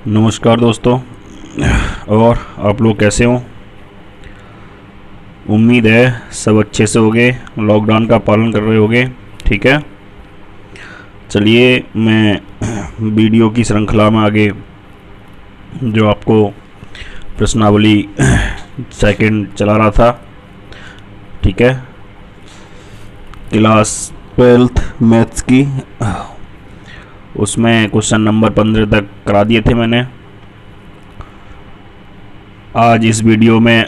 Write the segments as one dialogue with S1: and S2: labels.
S1: नमस्कार दोस्तों। और आप लोग कैसे हो? उम्मीद है सब अच्छे से होंगे, लॉकडाउन का पालन कर रहे होंगे। ठीक है, चलिए मैं वीडियो की श्रृंखला में आगे जो आपको प्रश्नावली सेकंड चला रहा था, ठीक है, क्लास 12th मैथ्स की, उसमें क्वेश्चन नंबर 15 तक करा दिए थे मैंने। आज इस वीडियो में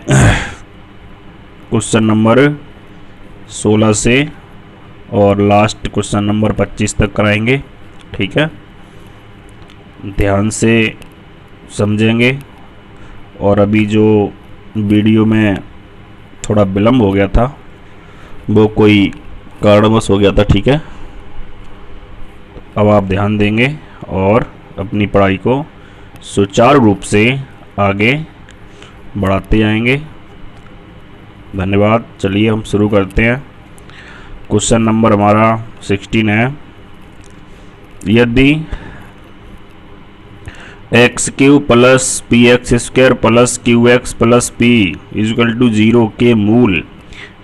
S1: क्वेश्चन नंबर 16 से और लास्ट क्वेश्चन नंबर 25 तक कराएंगे। ठीक है, ध्यान से समझेंगे। और अभी जो वीडियो में थोड़ा विलम्ब हो गया था वो कोई कारणवश हो गया था। ठीक है, अब आप ध्यान देंगे और अपनी पढ़ाई को सुचारू रूप से आगे बढ़ाते जाएंगे। धन्यवाद। चलिए हम शुरू करते हैं। क्वेश्चन नंबर हमारा 16 है। यदि x q plus p x square plus q x plus p equal to 0 के मूल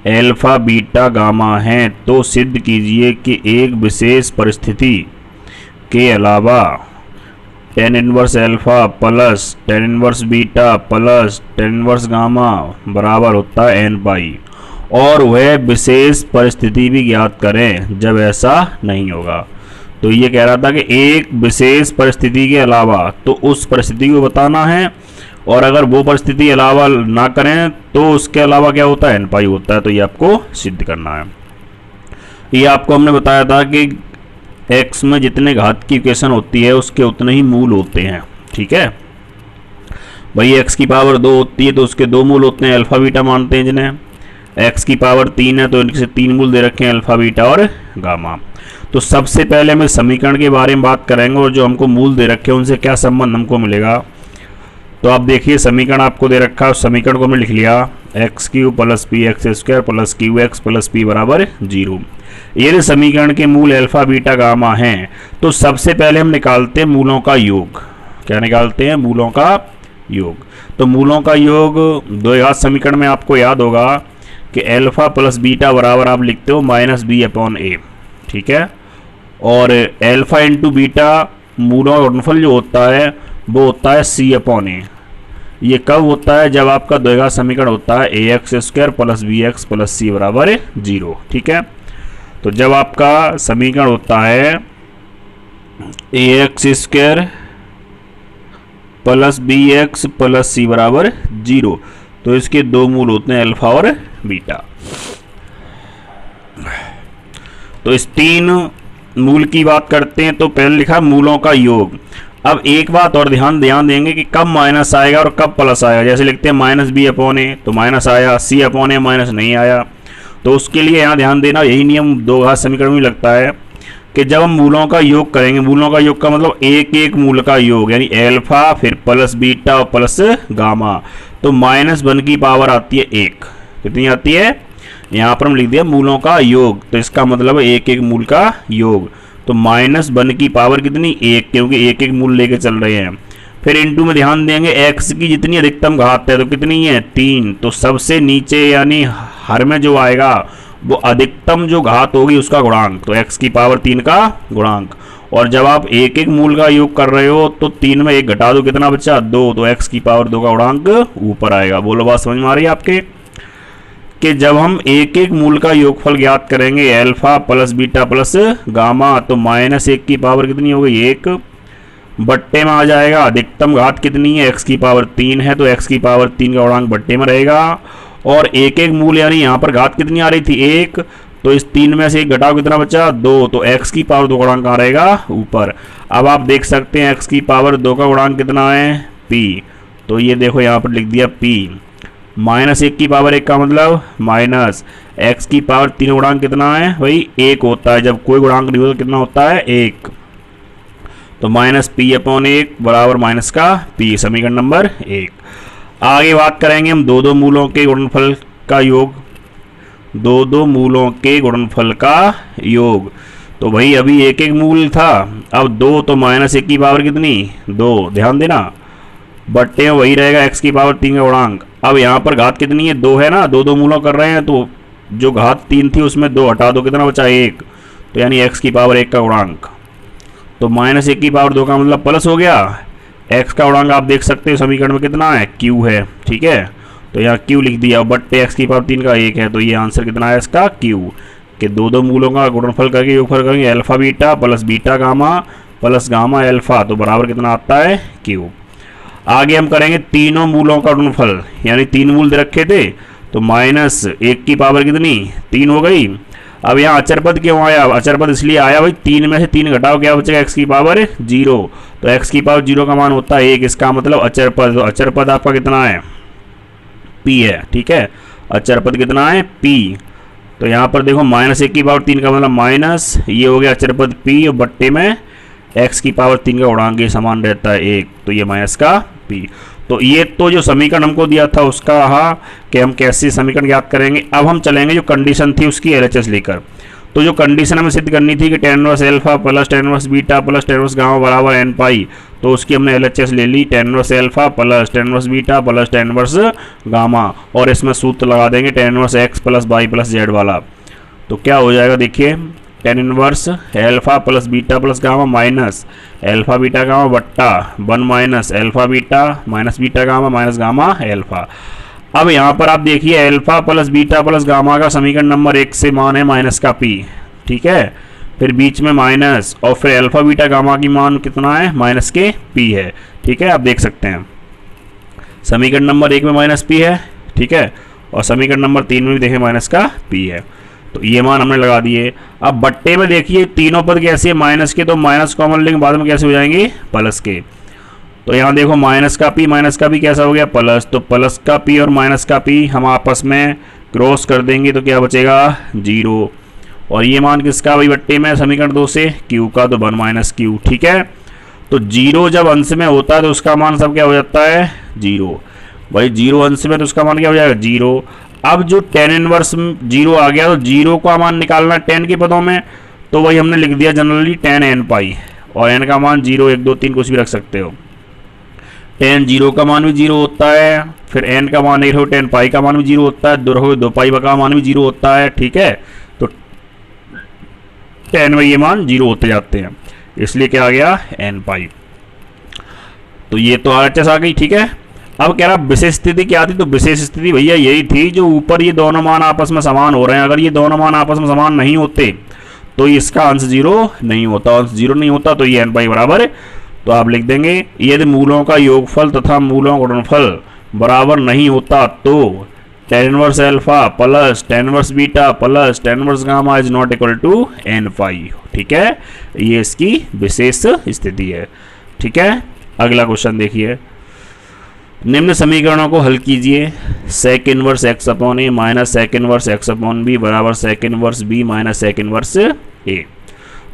S1: एल्फा बीटा गामा हैं तो सिद्ध कीजिए कि एक विशेष परिस्थिति के अलावा tan inverse alpha plus tan inverse beta plus tan inverse gamma बराबर होता है n पाई, और वह विशेष परिस्थिति भी ज्ञात करें जब ऐसा नहीं होगा। तो ये कह रहा था कि एक विशेष परिस्थिति के अलावा, तो उस परिस्थिति को बताना है, और अगर वो परिस्थिति अलावा ना करें तो उसके अलावा क्या होता है, n पाई होता है। तो ये आपको सिद्ध करना है। ये आपको हमने बताया था कि x में जितने घात की इक्वेशन होती है उसके उतने ही मूल होते हैं। ठीक है भाई, x की पावर 2 होती है तो उसके 2 मूल होते हैं, अल्फा बीटा मानते हैं जिन्हें। x की पावर 3 है तो इनके 3 मूल दे रखे हैं, अल्फा बीटा और गामा। तो सबसे पहले हम समीकरण के बारे में बात करेंगे और जो हमको मूल दे रखे हैं उनसे क्या संबंध हमको मिलेगा। तो आप देखिए, समीकरण आपको दे रखा है, उस समीकरण को हमने लिख लिया x q plus p x square plus q x plus P बराबर 0। ये समीकरण के मूल अल्फा बीटा गामा हैं। तो सबसे पहले हम निकालते हैं मूलों का योग। क्या निकालते हैं? मूलों का योग। तो मूलों का योग द्विघात समीकरण में आपको याद होगा कि अल्फा प्लस बीटा बराबर आप लिखते हो माइनस बी अपॉन ए। ठीक है, और अल्फा इंटू बीटा मूलों का गुणनफल जो होता है वो होता है सी अपॉन ए। ये कब होता है? जब आपका द्विघात समीकरण होता है A X square plus B X plus C बराबर 0। ठीक है, तो जब आपका समीकरण होता है A X square plus B X plus C बराबर 0, तो इसके 2 मूल होते हैं अल्फा और बीटा। तो इस 3 मूल की बात करते हैं। तो पहले लिखा मूलों का योग। अब एक बात और ध्यान देंगे कि कब माइनस आएगा और कब प्लस आएगा। जैसे लिखते हैं माइनस बी अपॉन ए तो माइनस आया, सी अपॉन ए माइनस नहीं आया। तो उसके लिए यहाँ ध्यान देना, यही नियम दो घात समीकरण में लगता है कि जब हम मूलों का योग करेंगे, मूलों का योग का मतलब एक एक मूल का योग, यानी एल्फा फिर प्लस बीटा और प्लस गामा, तो माइनस 1 की पावर आती है 1। कितनी आती है? यहाँ पर हम लिख दिया मूलों का योग, तो इसका मतलब है एक एक मूल का योग। तो माइनस 1 की पावर कितनी? 1, क्योंकि एक एक मूल लेके चल रहे हैं। फिर इनटू में ध्यान देंगे x की जितनी अधिकतम घात है तो कितनी है? 3। तो सबसे नीचे यानी हर में जो आएगा वो अधिकतम जो घात होगी उसका गुणांक, तो x की पावर 3 का गुणांक। और जब आप एक एक मूल का योग कर रहे हो तो 3 में 1 घटा दो, कितना बचा? 2। तो x की पावर 2 का गुणांक ऊपर आएगा। बोलो, बात समझ में आ रही है आपके? कि जब हम एक एक मूल का योगफल ज्ञात करेंगे alpha plus beta plus gamma, तो माइनस 1 की पावर कितनी हो गई? 1 बट्टे में आ जाएगा। अधिकतम घात कितनी है? x की पावर 3 है तो x की पावर 3 का गुणांक बट्टे में रहेगा। और एक एक मूल यानी यहाँ पर घात कितनी आ रही थी? 1, तो इस 3 में से 1 घटाओ, कितना बचा? 2। तो x की पावर 2 का गुणांक कहाँ रहेगा? ऊपर। अब आप देख सकते हैं x की पावर 2 का गुणांक कितना है? p। तो ये देखो यहाँ पर लिख दिया p। माइनस 1 की पावर 1 का मतलब माइनस x की पावर 3 गुणांक कितना है भाई? 1 होता है। जब कोई गुणांक नहीं होता कितना होता है? 1। तो माइनस पी अपॉन 1 बराबर माइनस का p, समीकरण नंबर 1। आगे बात करेंगे हम दो मूलों के गुणनफल का योग। दो मूलों के गुणनफल का योग। तो भाई अभी एक एक मूल था, अब 2 तो माइनस 1 की पावर कितनी 2, ध्यान देना, बट्टे में वही रहेगा x की पावर 3 का गुणांक। अब यहाँ पर घात कितनी है 2 है ना, 2 मूलों कर रहे हैं, तो जो घात 3 थी उसमें 2 हटा दो, कितना बचा 1, तो यानी x की पावर 1 का गुणांक। तो माइनस 1 की पावर 2 का मतलब प्लस हो गया, x का गुणांक आप देख सकते हो समीकरण में कितना है q है, ठीक है। तो यहाँ q लिख दिया, बट्टे x की पावर 3 का 1 है, तो ये आंसर कितना है इसका q, कि 2 मूलों का गुणनफल करके योगफल करेंगे alpha beta plus beta gamma plus gamma alpha, तो बराबर कितना आता है q। आगे हम करेंगे तीनों मूलों का गुणनफल, यानी 3 मूल दे रखे थे, तो माइनस 1 की पावर कितनी 3 हो गई। अब यहाँ अचर पद क्यों आया, अचर पद इसलिए आया भाई 3 में से 3 घटाओ क्या बचेगा x की पावर 0, तो x की पावर 0 का मान होता है 1, इसका मतलब अचर पद, तो अचर पद आपका कितना है p है, ठीक है, अचर पद कितना है p। तो यहाँ पर देखो माइनस 1 की पावर 3 का मतलब माइनस, ये हो गया अचर पद p और बट्टे में x की पावर 3 का गुणांक ये समान रहता है 1, तो ये माइनस का p। तो ये तो जो समीकरण हमको दिया था उसका हाँ कि हम कैसे समीकरण ज्ञात करेंगे। अब हम चलेंगे जो कंडीशन थी उसकी LHS लेकर। तो जो कंडीशन हमें सिद्ध करनी थी कि tan inverse alpha plus tan inverse beta plus tan inverse gamma बराबर n पाई, तो उसकी हमने LHS ले ली, tan inverse alpha plus tan inverse beta plus tan inverse gamma, और इसमें सूत्र लगा देंगे tan inverse x plus y plus z वाला। तो क्या हो जाएगा देखिए, tan inverse alpha plus beta plus gamma minus alpha beta gamma बट्टा 1 minus alpha beta minus beta gamma minus gamma alpha. अब यहाँ पर आप देखिए alpha plus beta plus gamma का समीकरण नंबर 1 से मान है माइनस का p, ठीक है, फिर बीच में माइनस और फिर अल्फा बीटा गामा की मान कितना है माइनस के p है, ठीक है, आप देख सकते हैं समीकरण नंबर 1 में माइनस p है, ठीक है, और समीकरण नंबर 3 में भी देखें माइनस का p है, तो ये मान हमने लगा दिए। अब बट्टे में देखिए तीनों पद कैसे है माइनस के, तो माइनस कॉमन लेंगे बाद में कैसे हो जाएंगे प्लस के। तो यहाँ देखो माइनस का p कैसा हो गया प्लस, तो प्लस का p और माइनस का p हम आपस में क्रॉस कर देंगे तो क्या बचेगा 0, और ये मान किसका भाई बट्टे में समीकरण 2 से q का, तो 1 माइनस q, ठीक है। तो 0 जब अंश में होता है तो उसका मान सब क्या हो जाता है 0, भाई 0 अंश में तो उसका मान क्या हो जाएगा 0। अब जो tan इनवर्स 0 आ गया, तो 0 का मान निकालना tan के पदों में, तो वही हमने लिख दिया जनरली tan n पाई, और n का मान 0 1 2 3 कुछ भी रख सकते हो। tan 0 का मान भी 0 होता है, फिर n का मान 1 हो, tan पाई का मान भी 0 होता है, 2 पाई का मान भी 0 होता है, ठीक है। तो tan में ये मान 0 होते जाते हैं, इसलिए क्या आ गया n पाई। तो ये तो RHS आ गई, ठीक है। अब कह रहा विशेष स्थिति क्या थी, तो विशेष स्थिति भैया यही थी जो ऊपर ये दोनों मान आपस में समान हो रहे हैं, अगर ये दोनों मान आपस में समान नहीं होते तो इसका अंश 0 नहीं होता, अंश 0 नहीं होता तो ये n पाई बराबर, तो आप लिख देंगे यदि मूलों का योगफल तथा मूलों का गुणनफल बराबर नहीं होता तो tan inverse alpha plus tan inverse beta plus tan inverse gamma is not equal to n pi, ठीक है, ये इसकी विशेष स्थिति है, ठीक है। अगला क्वेश्चन देखिए, निम्न समीकरणों को हल कीजिए, sec inverse x upon a minus sec inverse x upon b बराबर sec inverse b minus sec inverse a।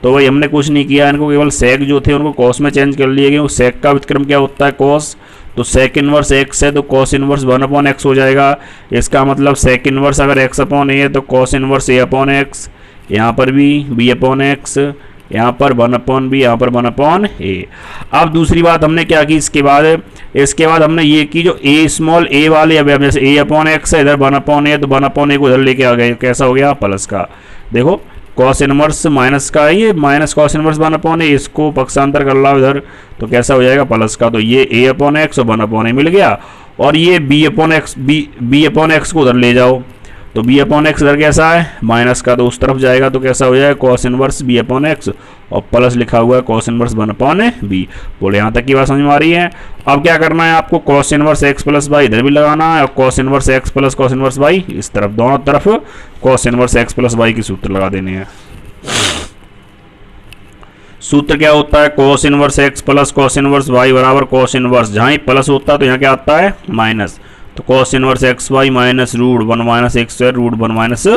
S1: तो भाई हमने कुछ नहीं किया, इनको केवल sec जो थे उनको cos में चेंज कर लिए, क्योंकि sec का व्युत्क्रम क्या होता है cos, तो sec इनवर्स x है तो cos इनवर्स 1 अपॉन x हो जाएगा, इसका मतलब sec इनवर्स अगर x अपॉन a है तो cos inverse a upon x, यहाँ पर भी b अपॉन x, यहाँ पर 1 अपॉन बी, यहाँ पर 1 अपॉन ए। अब दूसरी बात हमने क्या की, इसके बाद हमने ये की जो ए स्मॉल ए वाले, अब जैसे ए अपॉन एक्स है, इधर 1 अपॉन ए, तो 1 अपॉन ए को इधर लेके आ गए, कैसा हो गया प्लस का। देखो कॉस इनवर्स माइनस का है, ये माइनस कॉस इनवर्स 1 अपॉन ए, इसको पक्षांतर कर लो इधर तो कैसा हो जाएगा प्लस का। तो ये ए अपॉन एक्स और 1 अपॉन ए मिल गया, और ये बी अपॉन एक्स को उधर ले जाओ, तो b अपॉन एक्स इधर कैसा है माइनस का, तो उस तरफ जाएगा तो कैसा हो जाएगा cos inverse b upon x, और प्लस लिखा हुआ है कॉस इनवर्स 1 अपॉन b। बोले यहाँ तक की बात समझ में आ रही है। अब क्या करना है आपको, cos inverse x plus y इधर भी लगाना है, और cos inverse x plus cos inverse y इस तरफ, दोनों तरफ cos inverse x plus y की सूत्र लगा देने हैं। सूत्र क्या होता है, cos inverse x plus cos inverse y बराबर कॉस इनवर्स, जहाँ ही प्लस होता है तो यहाँ क्या आता है माइनस, तो cos inverse x y minus root 1 minus x square root 1 minus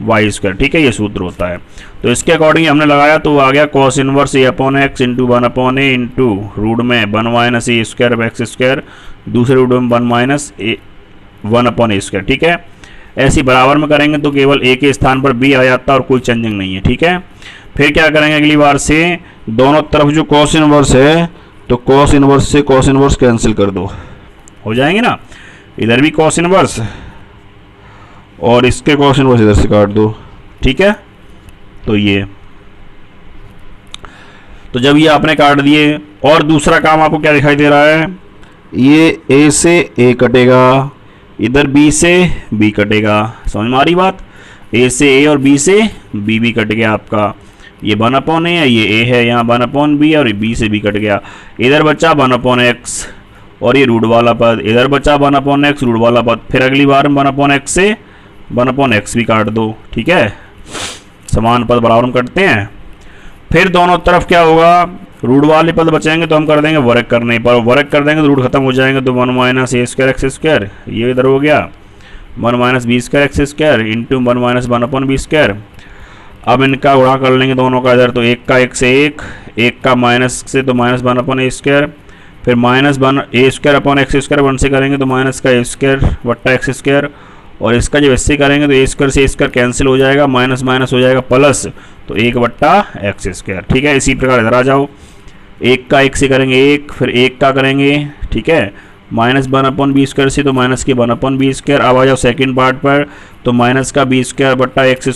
S1: y square, ठीक है, ये सूत्र होता है। तो इसके अकॉर्डिंग हमने लगाया तो आ गया कॉस इनवर्स ए अपॉन एक्स इंटू 1 अपॉन ए इंटू रूट में 1 माइनस ए स्क्वायर एक्स स्क्वायर, दूसरे रूट में 1 माइनस ए 1 अपॉन ए स्क्वायर, ठीक है। ऐसी बराबर में करेंगे तो केवल ए के स्थान पर बी आ जाता है और कोई चेंजिंग नहीं है, ठीक है। फिर क्या करेंगे अगली बार से, दोनों तरफ जो कॉस इनवर्स है तो कॉस इनवर्स से कॉस इनवर्स कैंसिल कर दो, हो जाएंगे ना। इधर भी कॉस इनवर्स और इसके कॉस इनवर्स इधर से काट दो, ठीक है। तो ये, तो जब ये आपने काट दिए, और दूसरा काम आपको क्या दिखाई दे रहा है, ये ए से ए कटेगा, इधर बी से बी कटेगा, समझ में आ रही बात। ए से ए और बी से बी भी कट गया आपका, ये 1/a है, ये ए है, यहाँ 1/b और बी से बी कट गया। इधर बचा 1/x और ये रूट वाला पद, इधर बचा 1/x रूट वाला पद। फिर अगली बार 1/x से 1/x भी काट दो, ठीक है। समान पद बराबर हम करते हैं। फिर दोनों तरफ क्या होगा, रूट वाले पद बचेंगे तो हम कर देंगे वर्ग करने पर, वर्ग कर देंगे तो रूट खत्म हो जाएंगे, तो 1 - a² x², ये इधर हो गया 1 - b² x² इंटू 1 - 1/b²। अब इनका गुणा कर लेंगे दोनों का इधर, तो एक का एक से एक, एक का माइनस से तो -1/a², फिर -1 1 से करेंगे तो माइनस का a² और इसका जब इससे करेंगे तो a² से a² कैंसिल हो जाएगा, माइनस माइनस हो जाएगा प्लस, तो 1/x², ठीक है। इसी प्रकार इधर आ जाओ, एक का एक से करेंगे एक, फिर एक का करेंगे, ठीक है, -1/b² से तो माइनस के 1/b²। अब आ जाओ सेकंड पार्ट पर, तो माइनस का b² x²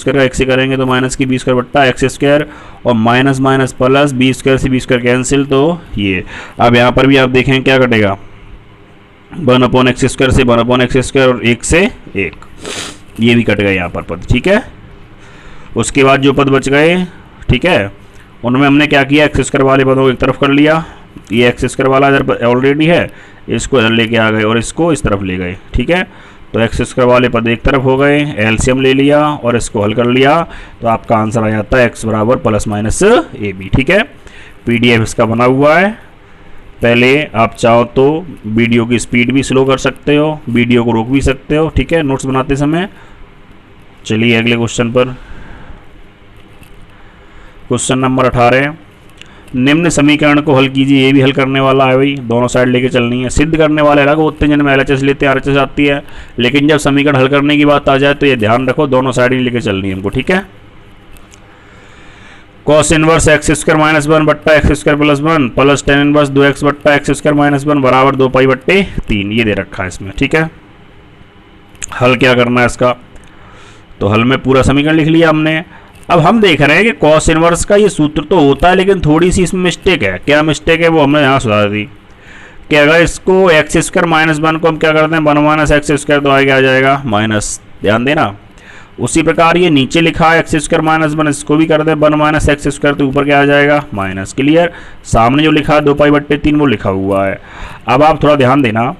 S1: का एक से करेंगे तो माइनस की b² x² और माइनस माइनस प्लस, b² से b² कैंसिल, तो ये। अब यहाँ पर भी आप देखें क्या कटेगा, 1/x² से 1/x² और एक से एक, ये भी कट गए यहाँ पर पद, ठीक है। उसके बाद जो पद बच गए, ठीक है, उनमें हमने क्या किया, x² वाले पदों को एक तरफ कर लिया, ये x² वाला इधर ऑलरेडी है, इसको इधर लेके आ गए और इसको इस तरफ ले गए, ठीक है। तो x² वाले पद एक तरफ हो गए, एलसीएम ले लिया और इसको हल कर लिया, तो आपका आंसर आ जाता है x बराबर +-ab, ठीक है। PDF इसका बना हुआ है। पहले आप चाहो तो वीडियो की स्पीड भी स्लो कर सकते हो, वीडियो को रोक भी सकते हो, ठीक है, नोट्स बनाते समय। चलिए अगले क्वेश्चन पर, क्वेश्चन नंबर 18, निम्न समीकरण को हल कीजिए। ये भी हल करने वाला है भाई, दोनों साइड लेके चलनी है। सिद्ध करने वाले अलग होते हैं, जिनमें LHS लेते हैं, RHS आती है, लेकिन जब समीकरण हल करने की बात आ जाए तो ये ध्यान रखो, दोनों साइड ही लेके चलनी है हमको, ठीक है। cos इनवर्स x² - 1 बट्टा x² + 1 plus tan inverse 2x बट्टा x² - 1 बराबर 2π/3, ये दे रखा है इसमें, ठीक है। हल क्या करना है इसका, तो हल में पूरा समीकरण लिख लिया हमने। अब हम देख रहे हैं कि cos इनवर्स का ये सूत्र तो होता है, लेकिन थोड़ी सी इसमें मिस्टेक है। क्या मिस्टेक है वो हमने यहाँ सुधार दी कि अगर इसको x² - 1 को हम क्या करते हैं, 1 - x² तो आगे आ जाएगा माइनस, ध्यान देना। उसी प्रकार ये नीचे लिखा है x² - 1, इसको भी कर दें 1 - x² तो ऊपर क्या आ जाएगा माइनस, क्लियर। सामने जो लिखा है 2π/3 वो लिखा हुआ है। अब आप थोड़ा ध्यान देना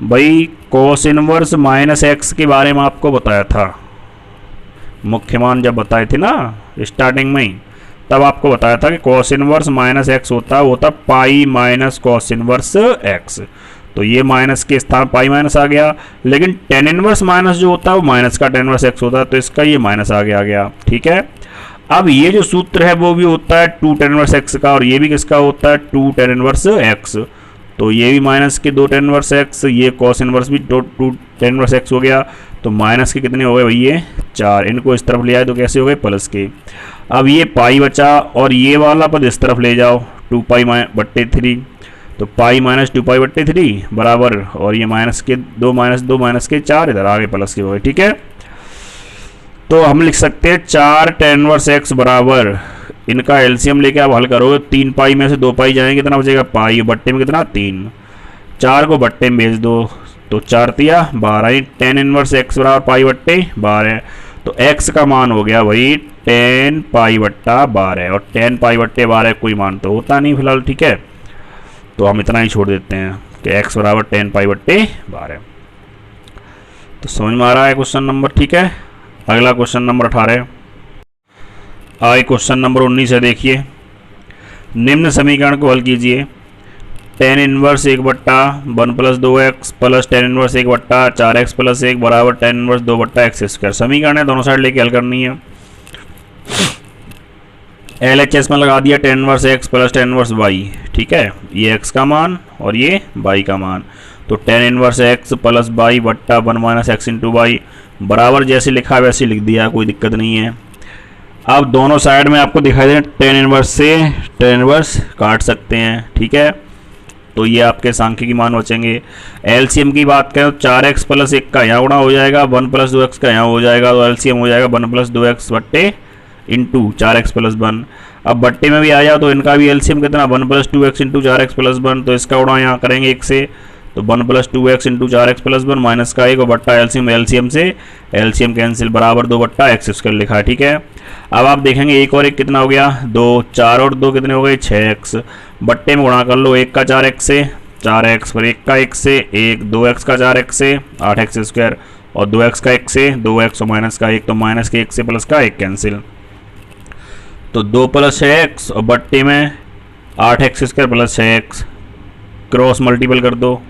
S1: भाई, cos इनवर्स -x के बारे में आपको बताया था, मुख्य मान जब बताए थे ना स्टार्टिंग में ही, तब आपको बताया था कि cos इनवर्स -x होता pi minus cos inverse x, तो ये माइनस के स्थान पाई माइनस आ गया। लेकिन tan इनवर्स माइनस जो होता है वो माइनस का tan इनवर्स x होता है, तो इसका ये माइनस आगे आ गया, ठीक है। अब ये जो सूत्र है वो भी होता है 2 tan इनवर्स x का, और ये भी किसका होता है 2 tan इनवर्स x, तो ये भी माइनस के 2 tan इनवर्स x, ये cos इनवर्स भी 2 tan इनवर्स x हो गया, तो माइनस के कितने हो गए भाई, ये 4। इनको इस तरफ ले आए तो कैसे हो गए, प्लस के। अब ये पाई बचा और ये वाला पद इस तरफ ले जाओ, 2π/3, तो पाई माइनस 2π/3 बराबर, और ये माइनस के 2 माइनस के 4 इधर आ गए प्लस के हो गए, ठीक है। तो हम लिख सकते हैं 4 tan इनवर्स x बराबर, इनका एलसीएम लेके आप हल करोगे, 3 पाई में से 2 पाई जाएंगे, कितना बचेगा पाई, बट्टे में कितना 3, 4 को बट्टे में भेज दो तो 4 तिया 12, tan इनवर्स x बराबर π/12, तो x का मान हो गया भाई tan π/12, और tan π/12 कोई मान तो होता नहीं फिलहाल, ठीक है। तो हम इतना ही छोड़ देते हैं कि x बराबर tan π/12। तो समझ में आ रहा है क्वेश्चन नंबर, ठीक है। अगला क्वेश्चन नंबर 18, आगे क्वेश्चन नंबर 19 है, देखिए। निम्न समीकरण को हल कीजिए। tan inverse 1/1 + 2x plus tan inverse 1/4x + 1 बराबर tan इनवर्स 2/x²। समीकरण है, दोनों साइड लेके हल करनी है। LHS में लगा दिया tan inverse x plus tan inverse y, ठीक है, ये x का मान और ये y का मान, तो tan inverse x plus y बट्टा 1 - x × y बराबर जैसे लिखा है वैसे लिख दिया, कोई दिक्कत नहीं है। अब दोनों साइड में आपको दिखाई दे टेन इनवर्स से टेन इनवर्स काट सकते हैं, ठीक है। तो ये आपके सांख्यिकी मान बचेंगे। एलसीएम की बात करें तो 4x प्लस 1 का यहाँ गुणा हो जाएगा, 1 प्लस 2x का यहाँ हो जाएगा, तो एलसीएम हो जाएगा 1 प्लस 2x बट्टे इंटू 4x प्लस 1। अब बट्टे में भी आ जाओ तो इनका भी एलसीएम कितना 1 plus 2x into 4x plus 1, तो इसका गुणा यहाँ करेंगे 1 से, तो 1 plus 2x into 4x plus 1 minus का 1 और बट्टा एलसीएम, एलसीएम से एलसीएम कैंसिल बराबर 2 बट्टा एक्स स्क्वायर लिखा है, ठीक है। अब आप देखेंगे 1 और 1 कितना हो गया 2, 4 और 2 कितने हो गए 6x, बट्टे में गुणा कर लो 1 का 4x से 4x पर 1 का 1 से 1, 2x का 4x से 8x स्क्वायर और 2x का 1 से 2x और माइनस का 1, तो माइनस के 1 से प्लस का 1 कैंसिल, तो 2 प्लस 6x और बट्टे में 8x square plus 6x, cross multiple कर दो,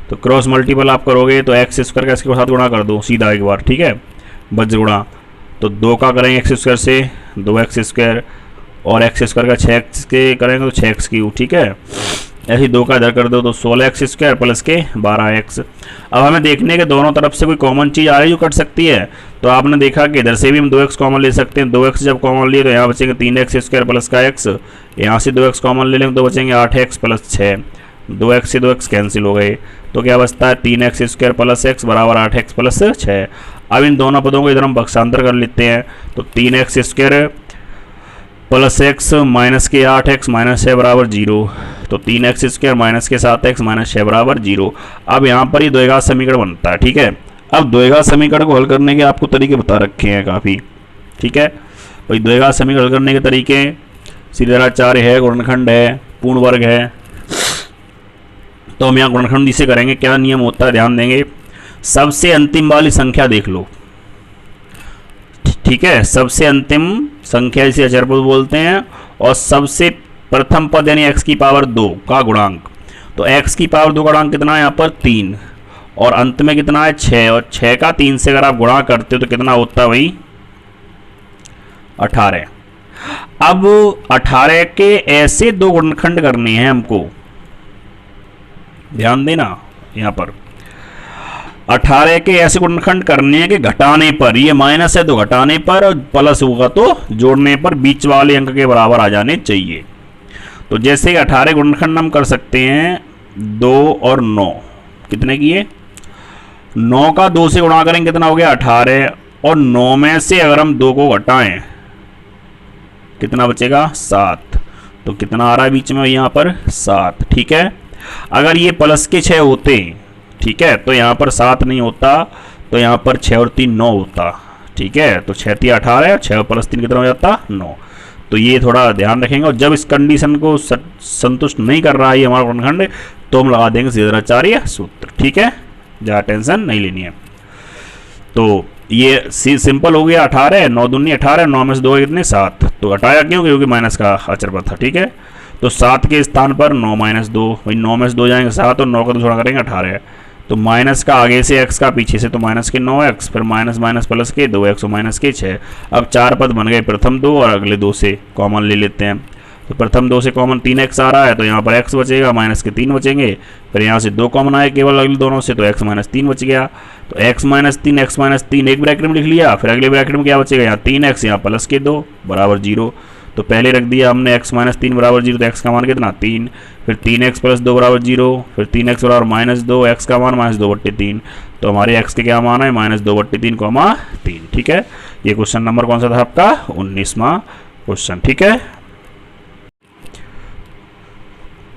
S1: तो क्रॉस मल्टीपल आप करोगे तो एक्स स्क्वायर का इसके साथ गुणा कर दो सीधा एक बार, ठीक है, बच गुणा, तो 2 का करेंगे एक्स स्क्वायर से 2x स्क्वायर और एक्स स्क्वायर का 6x के करेंगे तो 6x क्यूब, ठीक है। ऐसे ही 2 का इधर कर दो तो 16x स्क्वायर प्लस के 12x। अब हमें देखने के दोनों तरफ से कोई कॉमन चीज़ आ रही है जो कट सकती है, तो आपने देखा कि इधर से भी हम 2x कॉमन ले सकते हैं, 2x जब कॉमन लिए तो यहाँ बचेंगे 3x स्क्वायर प्लस का x, यहाँ से 2x कॉमन ले लेंगे तो बचेंगे 8x प्लस 6, 2x से 2x कैंसिल हो गए, तो क्या बचता है 3x स्क्वायर प्लस x बराबर 8x प्लस 6। अब इन दोनों पदों को इधर हम पक्षांतर कर लेते हैं, तो 3x square plus x minus के 8x माइनस 6 बराबर 0, तो 3x स्क्वायर माइनस के 7x माइनस 6 बराबर 0। अब यहाँ पर ही द्विघात समीकरण बनता है, ठीक है। अब द्विघात समीकरण को हल करने के आपको तरीके बता रखे हैं काफ़ी, ठीक है। भाई द्विघात समीकरण हल करने के तरीके सीधाचार्य है, गुणनखंड है, पूर्ण वर्ग है, तो हम यहाँ गुणनखंड से करेंगे। क्या नियम होता है ध्यान देंगे, सबसे अंतिम वाली संख्या देख लो, ठीक है, सबसे अंतिम संख्या इसे अचरपद बोलते हैं, और सबसे प्रथम पद यानी x की पावर 2 का गुणांक, तो x की पावर 2 का गुणांक कितना है यहाँ पर 3, और अंत में कितना है 6, और 6 का 3 से अगर आप गुणा करते हो तो कितना होता है भाई 18। अब 18 के ऐसे 2 गुणनखंड करने हैं हमको, ध्यान देना यहाँ पर 18 के ऐसे गुणनखंड करने हैं कि घटाने पर, ये माइनस है तो घटाने पर, और प्लस होगा तो जोड़ने पर बीच वाले अंक के बराबर आ जाने चाहिए। तो जैसे 18 गुणनखंड हम कर सकते हैं 2 और 9, कितने किए 9 का 2 से गुणा करेंगे कितना हो गया 18, और 9 में से अगर हम 2 को घटाएं कितना बचेगा 7, तो कितना आ रहा है बीच में यहाँ पर 7, ठीक है। अगर ये प्लस के 6 होते, ठीक है, तो यहाँ पर 7 नहीं होता, तो यहाँ पर 6 और 3 9 होता, ठीक है, तो 6 3 18, 6 प्लस 3 कितना हो जाता 9। तो ये थोड़ा ध्यान रखेंगे, और जब इस कंडीशन को संतुष्ट नहीं कर रहा है हमारा गुणनखंड, तो हम लगा देंगे सीधाचार्य सूत्र, ठीक है, ज़्यादा टेंशन नहीं लेनी है। तो ये सिंपल हो गया 18, 9 दूनी 18, 9 में से 2 कितने 7, तो हटाया क्यों, क्योंकि माइनस का अचरपद था, ठीक है। तो 7 के स्थान पर 9 माइनस 2, वही 9 में से 2 जाएंगे 7, और 9 का 2 छोड़ा करेंगे 18, तो माइनस का आगे से x का पीछे से, तो माइनस के 9x, फिर माइनस माइनस प्लस के 2x और माइनस के 6। अब 4 पद बन गए, प्रथम 2 और अगले 2 से कॉमन ले लेते हैं, तो प्रथम 2 से कॉमन 3x आ रहा है, तो यहाँ पर x बचेगा, माइनस के 3 बचेंगे, फिर यहाँ से 2 कॉमन आए केवल अगले दोनों से, तो x माइनस 3 बच गया, तो x माइनस 3 एक ब्रैकेट में लिख लिया, फिर अगले ब्रैकेट में क्या बचेगा यहाँ 3x, यहाँ प्लस के 2 बराबर 0, तो पहले रख दिया हमने x माइनस 3 बराबर 0, तो x का मान कितना 3, फिर 3x प्लस 2 बराबर 0, फिर 3x बराबर माइनस 2, x का मान माइनस 2/3, तो हमारे x के क्या मान है माइनस 2/3, ठीक है। ये क्वेश्चन नंबर कौन सा था आपका 19वां क्वेश्चन, ठीक है।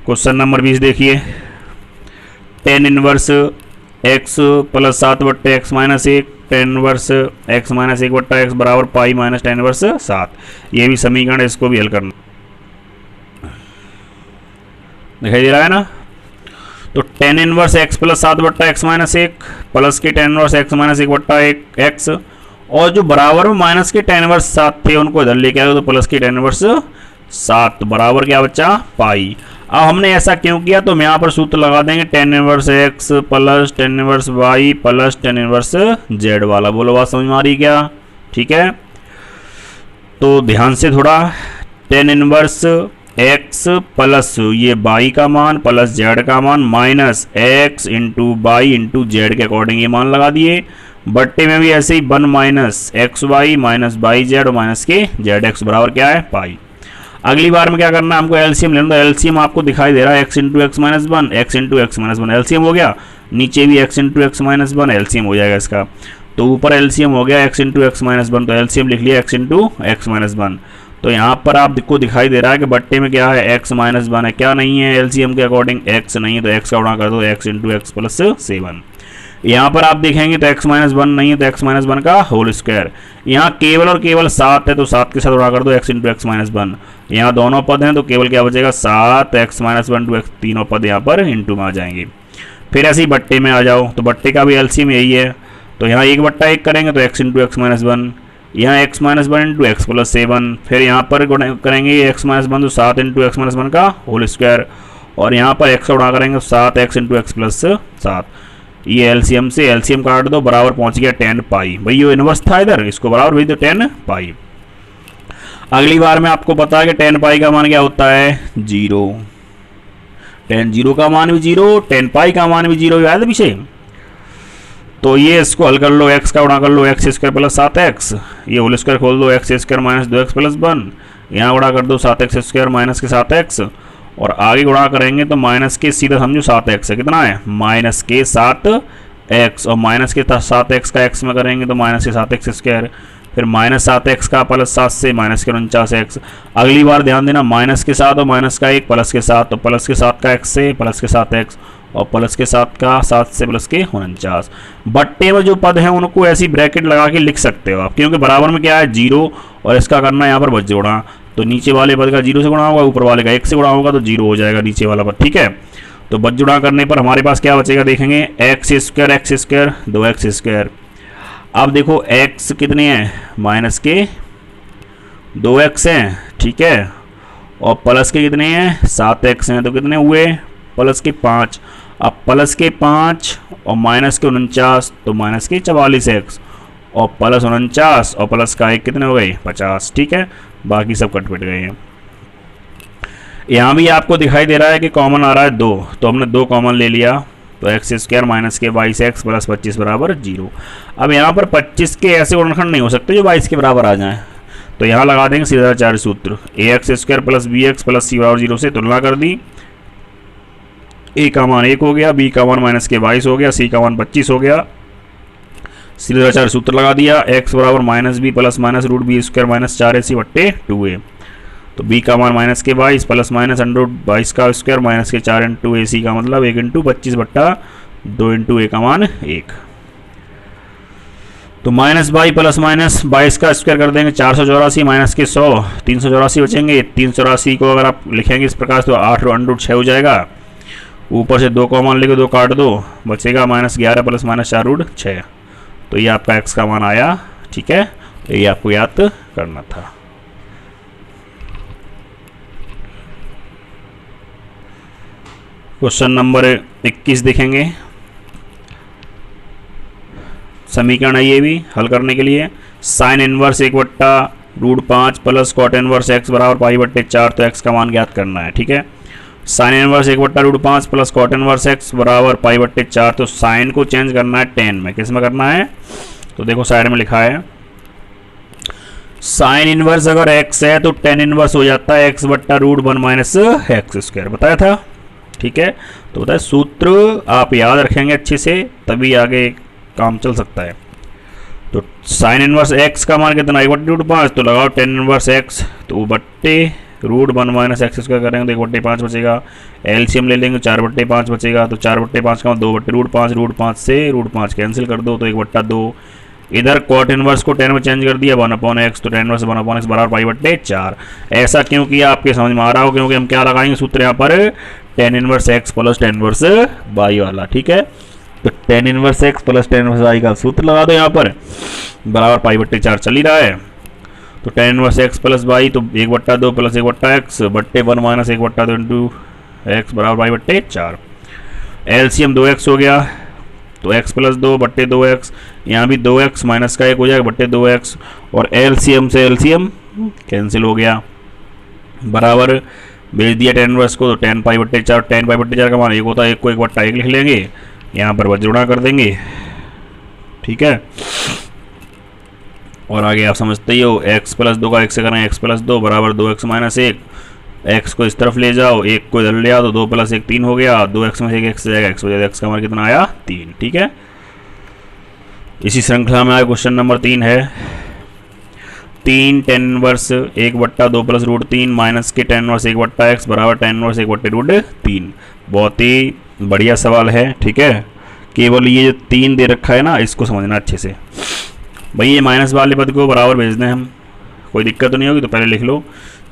S1: क्वेश्चन नंबर 20 देखिए, tan inverse x plus 7/x minus 1, tan inverse x minus 1/x बराबर पाई माइनस tan इनवर्स 7। ये भी समीकरण, इसको भी हल करना, दिखाई दे रहा है ना। तो tan inverse x plus 7/x minus 1 plus के tan inverse x minus 1/x, और जो बराबर में माइनस के tan इनवर्स 7 थे उनको इधर लेके आए, तो प्लस के tan इनवर्स 7 बराबर क्या बच्चा पाई। अब हमने ऐसा क्यों किया, तो हम यहाँ पर सूत्र लगा देंगे tan inverse x plus tan inverse y plus tan inverse z वाला। बोलो बात समझ में आ रही क्या, ठीक है। तो ध्यान से थोड़ा, tan इनवर्स x प्लस ये y का मान प्लस z का मान minus x into y into z के अकॉर्डिंग ये मान लगा दिए, बट्टे में भी ऐसे ही 1 minus x y minus y z और माइनस के जेड एक्स बराबर क्या है पाई। अगली बार में क्या करना है हमको एलसीएम लेना। तो एलसीएम आपको दिखाई दे रहा है x into x minus one, x into x minus one LCM हो गया, नीचे भी x into x minus one LCM हो जाएगा इसका। तो ऊपर एलसीएम हो गया x into x minus one, तो एलसीएम लिख लिया x into x minus one. तो यहाँ पर आपको दिखाई दे रहा है कि बट्टे में क्या है एक्स माइनस वन है, क्या नहीं है एलसीएम के अकॉर्डिंग एक्स नहीं है, तो एक्स का गुणा कर दो एक्स इंटू एक्स प्लस 7। यहाँ पर आप देखेंगे तो x माइनस वन नहीं है तो x माइनस वन का होल स्क्वायर। यहाँ केवल और केवल 7 है तो 7 के साथ गुणा कर दो x into x minus one. यहाँ दोनों पद हैं तो केवल क्या बचेगा 7 x minus one two x, तीनों पद यहाँ पर इंटू में आ जाएंगे। फिर ऐसे ही बट्टे में आ जाओ तो बट्टे का भी एलसीएम यही है। तो यहाँ 1/1 करेंगे तो x into x minus one, यहाँ x minus one into x plus 7। फिर यहाँ पर करेंगे x माइनस वन तो 7 इंटू एक्स माइनस वन का होल स्क्वायर, और यहाँ पर x का गुणा करेंगे 7x इंटू एक्स प्लस 7। ये एलसीएम से एलसीएम काट दो, बराबर पहुंच गया 10 पाई। भाई ये इनवर्स था इधर, इसको बराबर भेज दो 10 पाई। अगली बार में आपको पता है कि 10 पाई का मान क्या होता है 0, 10 जीरो का मान भी 0, 10 पाई का मान भी 0, याद है पीछे। तो ये इसको हल कर लो, x का गुणा कर लो एक्स स्क्वायर प्लस 7x, ये होल स्क्वायर खोल दो x square minus 2x plus 1, यहाँ गुणा कर दो 7x स्क्वायर माइनस के 7x, और आगे गुणा करेंगे तो माइनस के सीधा समझो 7x है, कितना है माइनस के 7x, और माइनस के 7x का x में करेंगे तो माइनस के 7x स्क्वायर, फिर माइनस 7x का प्लस 7 से माइनस के 49x। अगली बार ध्यान देना माइनस के 7 और माइनस का 1 प्लस के 7, तो प्लस के 7 का x से प्लस के 7x, और प्लस के 7 का 7 से प्लस के 49। बट्टे में जो पद हैं उनको ऐसी ब्रैकेट लगा के लिख सकते हो आप, क्योंकि बराबर में क्या है 0 और इसका करना है यहाँ पर बच जोड़ा, तो नीचे वाले पद का 0 से गुणा होगा, ऊपर वाले का 1 से गुणा होगा, तो 0 हो जाएगा नीचे वाला पद, ठीक है। तो बच जुड़ा करने पर हमारे पास क्या बचेगा देखेंगे एक्स स्क्वायर 2x स्क्वायर। अब देखो x कितने हैं माइनस के 2x हैं, ठीक है, और प्लस के कितने हैं 7x हैं, तो कितने हुए प्लस के 5। अब प्लस के 5 और माइनस के 49, तो माइनस के 44x, और प्लस 49 और प्लस का 1 कितने हो गए 50, ठीक है। बाकी सब कट पिट गए हैं। यहाँ भी आपको दिखाई दे रहा है कि कॉमन आ रहा है 2, तो हमने 2 कॉमन ले लिया, तो एक्स स्क्वायर माइनस के 22x प्लस 25 बराबर 0। अब यहाँ पर 25 के ऐसे गुणनखंड नहीं हो सकते जो 22 के बराबर आ जाएं, तो यहाँ लगा देंगे सीधाचार्य सूत्र, ax square plus bx plus c बराबर 0 से तुलना कर दी। a का मान 1 हो गया, b का मान माइनस के 22 हो गया, c का मान 25 हो गया। सीधाचार्य सूत्र लगा दिया, x बराबर minus b plus minus root b square minus 4ac बट्टे 2a। तो b का मान माइनस के 22 प्लस माइनस अंडर 22 का स्क्वायर माइनस के 4 इंटू ac का मतलब 1 इंटू 25 बट्टा 2 इंटू a का मान 1। तो माइनस बाई प्लस माइनस 22 का स्क्वायर कर देंगे 484 माइनस के 100 384 बचेंगे। 384 को अगर आप लिखेंगे इस प्रकार तो 8 अंडर 6 हो जाएगा, ऊपर से 2 कॉमन लेके 2 काट दो, बचेगा माइनस 11 प्लस माइनस 4 रूट 6। तो ये आपका x का मान आया, ठीक है, ये आपको याद करना था। क्वेश्चन नंबर 21 देखेंगे, समीकरण है ये भी हल करने के लिए। Sine inverse 1/√5 plus cot inverse x बराबर π/4, तो x का मान ज्ञात करना है, ठीक है। Sine inverse 1/√5 plus cot inverse x बराबर π/4, तो साइन को चेंज करना है tan में, किस में करना है, तो देखो साइड में लिखा है साइन इनवर्स अगर x है तो tan इनवर्स हो जाता है x/√1 माइनस एक्स स्क्वायर, बताया था, ठीक है। तो बताए सूत्र आप याद रखेंगे अच्छे से, तभी आगे काम चल सकता है। तो साइन इनवर्स x का मान कितना 1/√5, तो लगाओ tan इनवर्स x, तो बट्टे √1 माइनस एक्स स्क्वायर करेंगे तो 1/5 बचेगा। एलसीएम ले लेंगे 4/5 बचेगा, तो 4/5 का 2/√5, √5 से √5 कैंसिल कर दो तो 1/2। इधर कॉट इनवर्स को tan में चेंज कर दिया 1/x, तो tan इनवर्स 1/x बराबर π/4। ऐसा क्यों किया आपके समझ में आ रहा हो, क्योंकि हम क्या लगाएंगे सूत्र यहाँ पर tan inverse x plus tan inverse y वाला, ठीक है। तो tan inverse x plus tan inverse y का सूत्र लगा दो यहाँ पर, बराबर π/4 चल ही रहा है। तो tan inverse x plus y, तो 1/2 प्लस 1/x बट्टे 1 माइनस 1/2 इंटू x बराबर π/4। एलसीएम 2x हो गया, तो x प्लस 2 बट्टे 2x, यहाँ भी 2x माइनस का 1 हो जाएगा बट्टे 2x, और एलसीएम से एलसीएम कैंसिल हो गया, बराबर भेज दिया tan इनवर्स को, तो tan π/4, tan π/4 का मान 1 होता है, 1 को 1/1 लिख लेंगे, यहाँ पर बजुड़ा कर देंगे, ठीक है। और आगे आप समझते ही हो, x प्लस 2 का 1 से करें, x प्लस 2 बराबर 2x माइनस 1, x को इस तरफ ले जाओ, 1 को इधर ले आओ तो 2 प्लस 1 3 हो गया, 2x में से 1 x जाएगा, x वजह x का हमारा कितना आया 3, ठीक है। इसी श्रृंखला में आया क्वेश्चन नंबर 3 है 3 tan inverse 1/2 plus root 3 minus के tan इनवर्स 1/x बराबर tan इनवर्स 1/√3। बहुत ही बढ़िया सवाल है, ठीक है। केवल ये जो 3 दे रखा है ना, इसको समझना अच्छे से। भाई ये माइनस वाले पद को बराबर भेज दें हम, कोई दिक्कत तो नहीं होगी, तो पहले लिख लो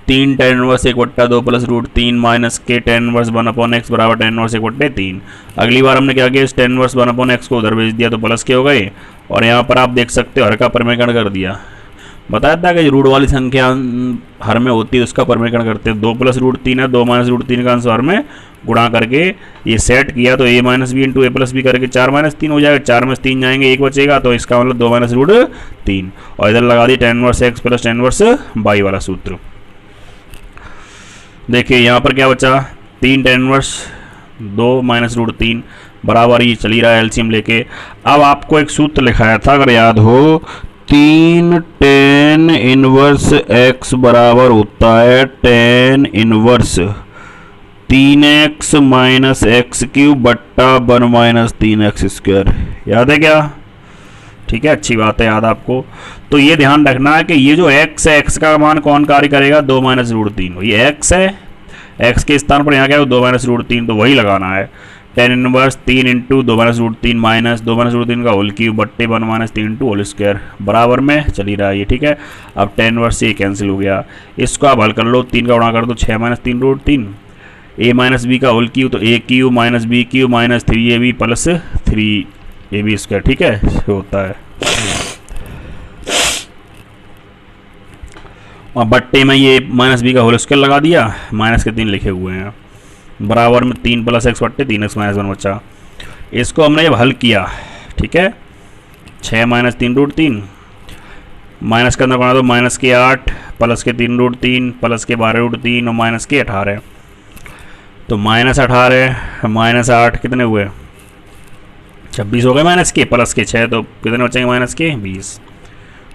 S1: 3 tan inverse 1/2 plus root 3 minus के tan इनवर्स 1/x बराबर tan इनवर्स 1/3। अगली बार हमने क्या किया, इस tan इनवर्स 1/x को उधर भेज दिया तो प्लस के हो गए, और यहाँ पर आप देख सकते हो हर का परिमेयकरण कर दिया। बताया था कि रूट वाली संख्या हर में होती है उसका परिमेयकरण करते हैं। 2 प्लस रूट 3 है, 2 माइनस रूट 3 का आंसर हर में गुणा करके ये सेट किया तो a minus b into a plus b करके 4 माइनस 3 हो जाएगा, 4 में से 3 जाएंगे 1 बचेगा, तो इसका मतलब 2 माइनस रूट 3, और इधर लगा दी tan inverse x plus tan inverse y वाला सूत्र। देखिए यहाँ पर क्या बचा, 3 tan इनवर्स 2 माइनस रूट 3 बराबर ये चली रहा है एलसीएम लेके। अब आपको एक सूत्र लिखाया था अगर याद हो, 3 tan इनवर्स x बराबर होता है tan inverse 3x minus x cube बट्टा 1 माइनस 3x स्क्वायर। याद है क्या? ठीक है, अच्छी बात है याद आपको। तो ये ध्यान रखना है कि ये जो x है, x का मान कौन कार्य करेगा, 2 माइनस रूट 3। ये x है, x के स्थान पर यहाँ क्या है 2 माइनस रूट 3, तो वही लगाना है। tan inverse 3 into 2 minus root 3 minus 2 minus root 3 का होल क्यूब बट्टे 1 माइनस 3 इंटू होल स्क्वायर बराबर में चली रहा है ये, ठीक है। अब tan इनवर्स ये कैंसिल हो गया, इसको आप हल कर लो, 3 का गुणा कर दो 6 minus 3 root 3, a minus b का होल क्यूब तो a cube minus b cube minus 3ab plus 3ab square, ठीक है, होता है। और बट्टे में ये माइनस बी का होल स्क्वायर लगा दिया, माइनस के 3 लिखे हुए हैं, बराबर में 3 प्लस एक्स बट्टे 3x माइनस 1 बचा। इसको हमने जब हल किया, ठीक है, 6 माइनस 3 रूट 3 माइनस के अंदर बना दो माइनस के 8 प्लस के 3 रूट 3 प्लस के 12 रूट 3 और माइनस के 18, तो माइनस 18 माइनस 8 कितने हुए 26 हो गए, माइनस के प्लस के 6 तो कितने बचेंगे माइनस के 20,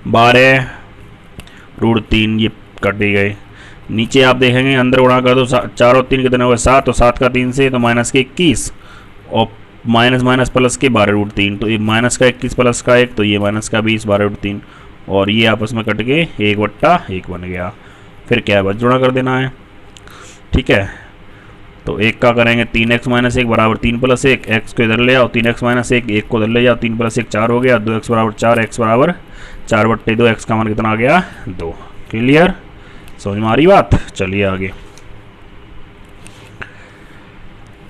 S1: 12 रूट 3 ये कट ही गए। नीचे आप देखेंगे अंदर गुणा कर दो 4 और 3 कितने हुए 7, तो 7 का 3 से तो माइनस के 21 और माइनस माइनस प्लस के 12 रूट 3, तो ये माइनस का 21 प्लस का 1 तो ये माइनस का 20 12 रूट 3, और ये आपस में कट के 1/1 बन गया। फिर क्या है, बस जुड़ा कर देना है, ठीक है। तो 1 का करेंगे 3x माइनस 1 बराबर 3 प्लस 1, x को इधर ले आओ 3x माइनस 1, 1 को इधर ले जाओ 3 प्लस 1 4 हो गया, 2x बराबर 4, x बराबर 4/2, x का मान कितना आ गया 2। क्लियर, समझ में आ रही बात? चलिए आगे।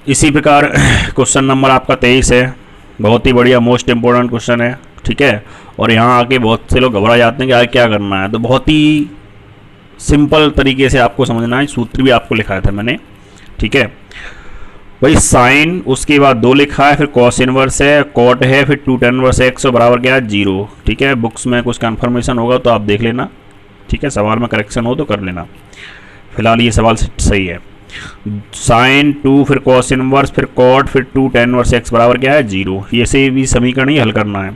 S1: इसी प्रकार क्वेश्चन नंबर आपका 23 है, बहुत ही बढ़िया मोस्ट इंपॉर्टेंट क्वेश्चन है, ठीक है। और यहाँ आके बहुत से लोग घबरा जाते हैं कि आगे क्या करना है, तो बहुत ही सिंपल तरीके से आपको समझना है, सूत्र भी आपको लिखाया था मैंने, ठीक है भाई। साइन उसके बाद 2 लिखा है, फिर कॉस इनवर्स है, कॉट है, फिर 2 tan इनवर्स x और बराबर क्या है 0, ठीक है। बुक्स में कुछ कन्फर्मेशन होगा तो आप देख लेना, ठीक है, सवाल में करेक्शन हो तो कर लेना, फिलहाल ये सवाल सही है। साइन 2 फिर कॉस इनवर्स फिर कॉट फिर 2 tan इनवर्स x बराबर क्या है 0, ये से भी समीकरण ही हल करना है,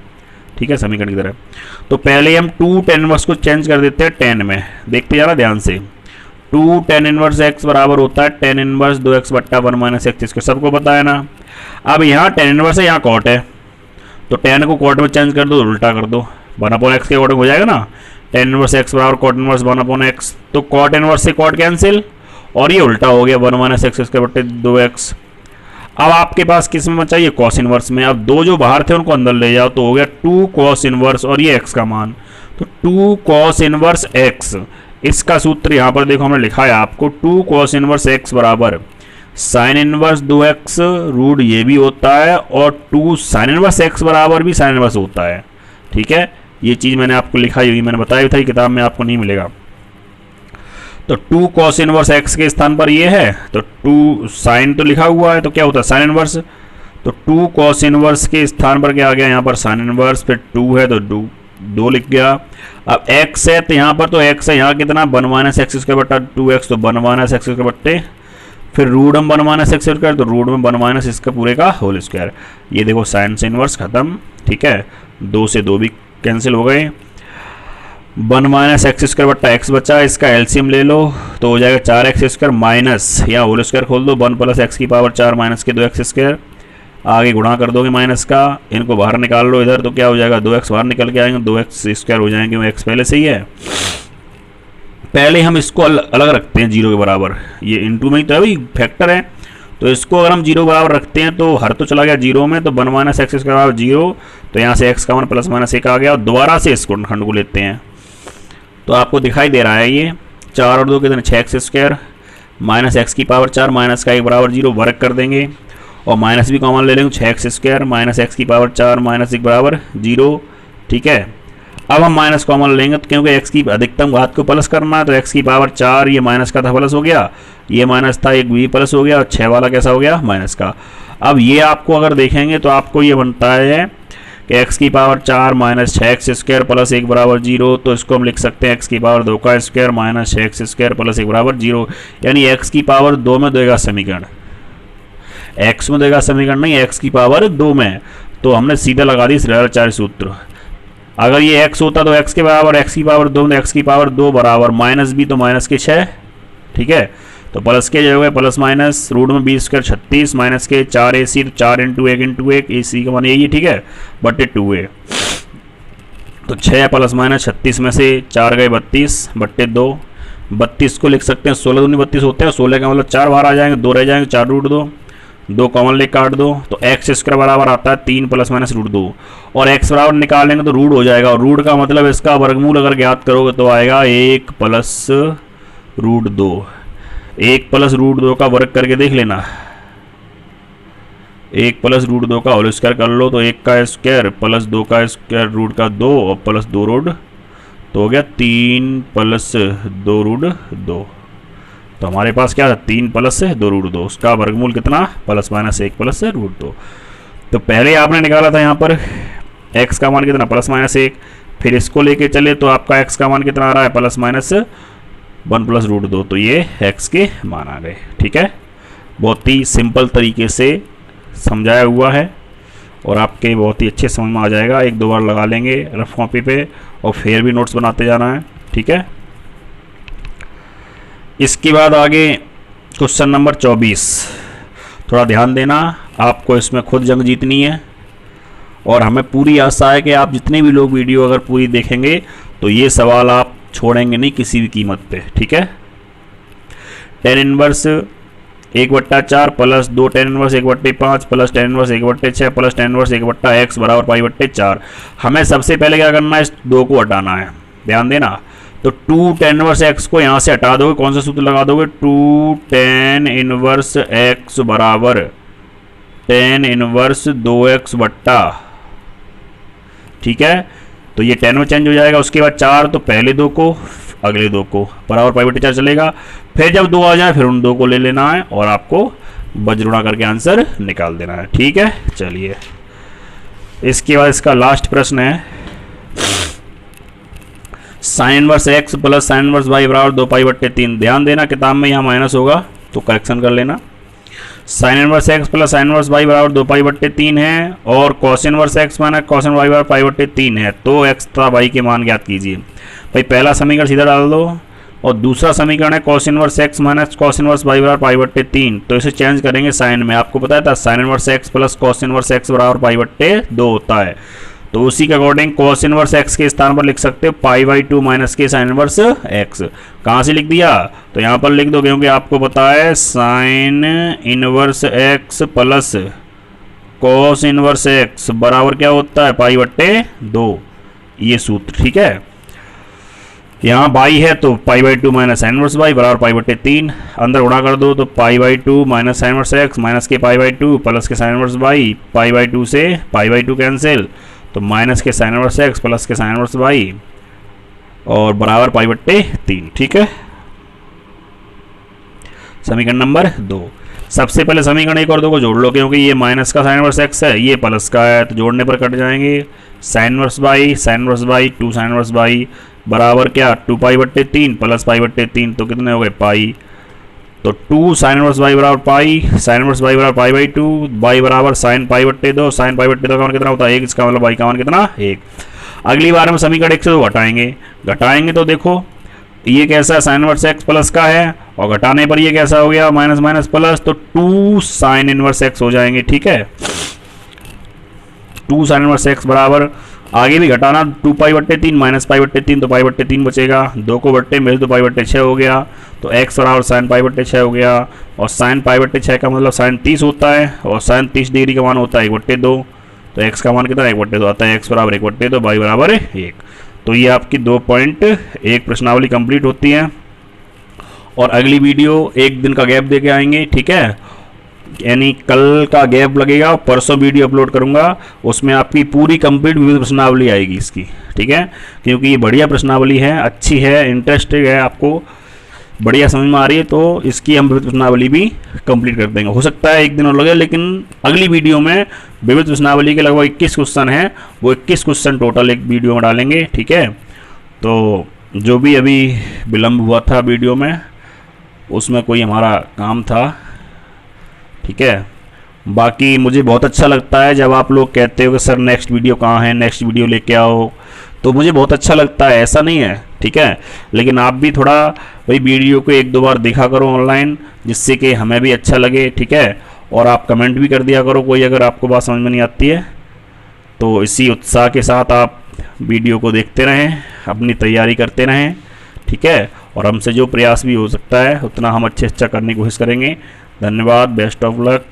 S1: ठीक है, समीकरण की तरह। तो पहले हम 2 tan इनवर्स को चेंज कर देते हैं tan में, देखते जाना ध्यान से। 2 tan इनवर्स x बराबर होता है tan इनवर्स 2x बट्टा 1 माइनस x, इसको सबको पता है ना। अब यहाँ tan इनवर्स है, यहाँ कॉट है, तो tan को कॉट में चेंज कर दो, उल्टा कर दो, 1/x के कॉट में हो जाएगा ना। tan इनवर्स x बराबर cot इनवर्स 1/x, तो cot इनवर्स से cot कैंसिल और ये उल्टा हो गया 1 माइनस एक्स इसके बट्टे 2x। अब आपके पास किस में बचा, ये cos इनवर्स में। अब 2 जो बाहर थे उनको अंदर ले जाओ, तो हो गया 2 cos इनवर्स और ये x का मान, तो 2 cos इनवर्स x। इसका सूत्र यहाँ पर देखो हमने लिखा है आपको, 2 cos इनवर्स x बराबर साइन इनवर्स 2x रूट ये भी होता है, और 2 साइन इनवर्स x बराबर भी साइन इनवर्स होता है, ठीक है। ये चीज़ मैंने आपको लिखाई हुई, मैंने बताया था किताब में, आपको नहीं मिलेगा। तो 2 cos इनवर्स x के स्थान पर ये है, तो 2 साइन तो लिखा हुआ है, तो क्या होता है साइन इनवर्स, तो 2 cos इनवर्स के स्थान पर क्या आ गया यहाँ पर साइन इनवर्स, फिर 2 है तो 2 लिख गया। अब x है तो यहाँ पर तो x है, यहाँ कितना 1 माइनस एक्स स्क्वायर बट्टा 2x, तो 1 माइनस एक्स स्क्वायर बट्टे फिर रूट में 1 माइनस एक्स स्क्वायर, तो रूट में 1 माइनस इसका पूरे का होल स्क्वायर। ये देखो साइन से इनवर्स खत्म, ठीक है, 2 से 2 भी कैंसिल हो गए। 1 माइनस एक्स स्क्वायर बट्टा एक्स बचा, इसका एलसीएम ले लो तो हो जाएगा 4x स्क्वायर माइनस, यहाँ होल स्क्वायर खोल दो 1 प्लस एक्स की पावर 4 माइनस के 2x स्क्वायर, आगे गुणा कर दोगे माइनस का, इनको बाहर निकाल लो इधर, तो क्या हो जाएगा 2x बाहर निकल के आएंगे, 2x स्क्वायर हो जाएंगे, वो x पहले से ही है। पहले हम इसको अलग रखते हैं 0 के बराबर, ये इनटू में ही तो है भाई, फैक्टर है, तो इसको अगर हम 0 के बराबर रखते हैं तो हर तो चला गया 0 में, तो 1 माइनस एक्स स्क्वायर बराबर 0, तो यहाँ से x का मान प्लस माइनस 1 आ गया, और दोबारा से इसको खंड को लेते हैं तो आपको दिखाई दे रहा है ये 4 और 2 कितने 6x स्क्वायर माइनस एक्स की पावर 4 माइनस का 1 बराबर 0, वर्क कर देंगे और माइनस भी कॉमन ले लेंगे, 6x स्क्वायर माइनस एक्स की पावर 4 माइनस 1 बराबर 0, ठीक है। अब हम माइनस कॉमन लेंगे तो क्योंकि x की अधिकतम घात को प्लस करना है, तो x की पावर 4 ये माइनस का था प्लस हो गया, ये माइनस था एक भी प्लस हो गया, और 6 वाला कैसा हो गया माइनस का। अब ये आपको अगर देखेंगे तो आपको ये बनता है कि x की power 4 minus 6x square plus 1 बराबर 0, तो इसको हम लिख सकते हैं x की पावर 2 का square minus 6x square plus 1 बराबर 0, यानी x की पावर 2 में देगा समीकरण, x में देगा समीकरण नहीं, x की पावर 2 में, तो हमने सीधा लगा दी सरल सूत्र। अगर ये x होता तो x के बराबर x की पावर 2 में x की पावर 2 बराबर माइनस भी तो माइनस के 6, ठीक है, तो प्लस के जो है प्लस माइनस रूट में 20 स्क्वायर 36 माइनस के 4 AC, तो 4 इंटू 1 इंटू 1 AC का मान यही, ठीक है, बटे 2a, तो 6 प्लस माइनस 36 में से 4 गए 32 बटे 2, 32 को लिख सकते हैं 16 दूनी 32 होते हैं, 16 का मतलब 4 बाहर आ जाएंगे, 2 रह जाएंगे, 4 रूट 2 कॉमन ले काट दो, तो x स्क्वायर बराबर आता है 3 प्लस माइनस रूट 2, और x बराबर निकालेंगे तो रूट हो जाएगा, और रूट का मतलब इसका वर्गमूल अगर ज्ञात करोगे तो आएगा 1 प्लस रूट 2, 1 प्लस रूट 2 का वर्ग करके देख लेना, 1 प्लस रूट 2 का होल स्क्वायर कर लो, तो 1 का स्क्वायर प्लस 2 का स्क्वायर रूट का 2 और प्लस 2 रूट, तो हो गया 3 प्लस 2 रूट 2, तो हमारे पास क्या था 3 प्लस 2 रूट 2, उसका वर्गमूल कितना प्लस माइनस 1 प्लस रूट 2। तो पहले आपने निकाला था यहाँ पर x का मान कितना प्लस माइनस 1, फिर इसको लेके चले तो आपका x का मान कितना आ रहा है प्लस माइनस 1 प्लस रूट 2, तो ये x के मान आ गए, ठीक है। बहुत ही सिंपल तरीके से समझाया हुआ है और आपके बहुत ही अच्छे समझ में आ जाएगा, 1-2 बार लगा लेंगे रफ कॉपी पे और फिर भी नोट्स बनाते जाना है, ठीक है। इसके बाद आगे क्वेश्चन नंबर 24, थोड़ा ध्यान देना, आपको इसमें खुद जंग जीतनी है और हमें पूरी आशा है कि आप जितने भी लोग वीडियो अगर पूरी देखेंगे तो ये सवाल आप छोड़ेंगे नहीं किसी भी कीमत पे, ठीक है। tan inverse 1/4 plus 2 tan inverse 1/5 plus tan inverse 1/6 plus tan inverse 1/x बराबर π/4। हमें सबसे पहले क्या करना है, इस 2 को हटाना है, ध्यान देना। तो 2 tan इनवर्स x को यहाँ से हटा दोगे, कौन सा सूत्र लगा दोगे, 2 tan इनवर्स x बराबर tan इनवर्स 2x बट्टा, ठीक है, तो ये tan में चेंज हो जाएगा। उसके बाद 4 तो पहले 2 को अगले 2 को बराबर π/4 चलेगा, फिर जब 2 आ जाए फिर उन 2 को ले लेना है और आपको बजरुणा करके आंसर निकाल देना है, ठीक है। चलिए इसके बाद इसका लास्ट प्रश्न है, sine inverse x plus sine inverse y बराबर 2π/3। ध्यान देना किताब में यहाँ माइनस होगा तो करेक्शन कर लेना। Sign inverse x plus sine inverse y बराबर 2π/3 है और cos inverse x minus cos inverse y बराबर π/3 है, तो x तथा y के मान ज्ञात कीजिए। भाई पहला समीकरण सीधा डाल दो और दूसरा समीकरण है cos inverse x minus cos inverse y बराबर π/3, तो इसे चेंज करेंगे साइन में। आपको पता था sign inverse x plus cos inverse x बराबर π/2 होता है, तो उसी के अकॉर्डिंग कॉस इनवर्स x के स्थान पर लिख सकते हो π/2 माइनस के साइन इनवर्स x। कहाँ से लिख दिया, तो यहाँ पर लिख दो क्योंकि आपको पता है sine inverse x plus cos inverse x बराबर क्या होता है π/2, ये सूत्र, ठीक है। यहाँ y है तो π/2 माइनस साइन इनवर्स y बराबर π/3, अंदर गुणा कर दो तो π/2 minus sine inverse x minus के π/2 प्लस के साइन इनवर्स y, π/2 से π/2 कैंसिल, तो माइनस के साइन इनवर्स x प्लस के साइन इनवर्स y और बराबर π/3, ठीक है। समीकरण नंबर 2, सबसे पहले समीकरण 1 और 2 को जोड़ लो क्योंकि ये माइनस का साइन इनवर्स x है, ये प्लस का है, तो जोड़ने पर कट जाएंगे। Sine inverse y 2 sine inverse y बराबर क्या 2π/3 प्लस π/3, तो कितने हो गए पाई, तो 2 साइन इनवर्स वाई बराबर पाई, साइन इनवर्स वाई बराबर पाई बाई 2, वाई बराबर साइन पाई बट्टे 2, साइन पाई बट्टे 2 का मान कितना होता है 1, इसका मतलब वाई का मान कितना 1। अगली बार हम समीकरण 1 से 2 घटाएंगे तो देखो ये कैसा है, साइन इनवर्स एक्स प्लस का है, और घटाने पर ये कैसा हो गया माइनस माइनस प्लस, तो 2 साइन इनवर्स एक्स हो जाएंगे। ठीक है, 2 साइन इनवर्स एक्स बराबर, आगे भी घटाना 2 पाई बट्टे 3 माइनस पाई बट्टे 3, तो पाई बट्टे 3 बचेगा, 2 को बट्टे में तो पाई बट्टे 6 हो गया, तो x बराबर साइन पाई बट्टे 6 हो गया, और साइन पाई बट्टे 6 का मतलब साइन 30 होता है, और साइन 30 डिग्री का मान होता है 1/2, तो x का मान कितना 1/2 आता है, x बराबर 1/2, y बराबर 1। तो ये आपकी 2.1 प्रश्नावली कंप्लीट होती है, और अगली वीडियो 1 दिन का गैप दे के आएंगे। ठीक है, यानी कल का गैप लगेगा, परसों वीडियो अपलोड करूंगा, उसमें आपकी पूरी कंप्लीट विविध प्रश्नावली आएगी इसकी। ठीक है, क्योंकि ये बढ़िया प्रश्नावली है, अच्छी है, इंटरेस्टिंग है, आपको बढ़िया समझ में आ रही है, तो इसकी हम विविध प्रश्नावली भी कंप्लीट कर देंगे। हो सकता है 1 दिन और लगे, लेकिन अगली वीडियो में विविध प्रश्नावली के लगभग 21 क्वेश्चन हैं, वो 21 क्वेश्चन टोटल एक वीडियो में डालेंगे। ठीक है, तो जो भी अभी विलम्ब हुआ था वीडियो में, उसमें कोई हमारा काम था। ठीक है, बाकी मुझे बहुत अच्छा लगता है जब आप लोग कहते हो कि सर नेक्स्ट वीडियो कहाँ है, नेक्स्ट वीडियो लेके आओ, तो मुझे बहुत अच्छा लगता है, ऐसा नहीं है। ठीक है, लेकिन आप भी थोड़ा वही वीडियो को 1-2 बार देखा करो ऑनलाइन, जिससे कि हमें भी अच्छा लगे। ठीक है, और आप कमेंट भी कर दिया करो कोई अगर आपको बात समझ में नहीं आती है, तो इसी उत्साह के साथ आप वीडियो को देखते रहें, अपनी तैयारी करते रहें। ठीक है, और हमसे जो प्रयास भी हो सकता है उतना हम अच्छे से अच्छा करने की कोशिश करेंगे। धन्यवाद, बेस्ट ऑफ लक।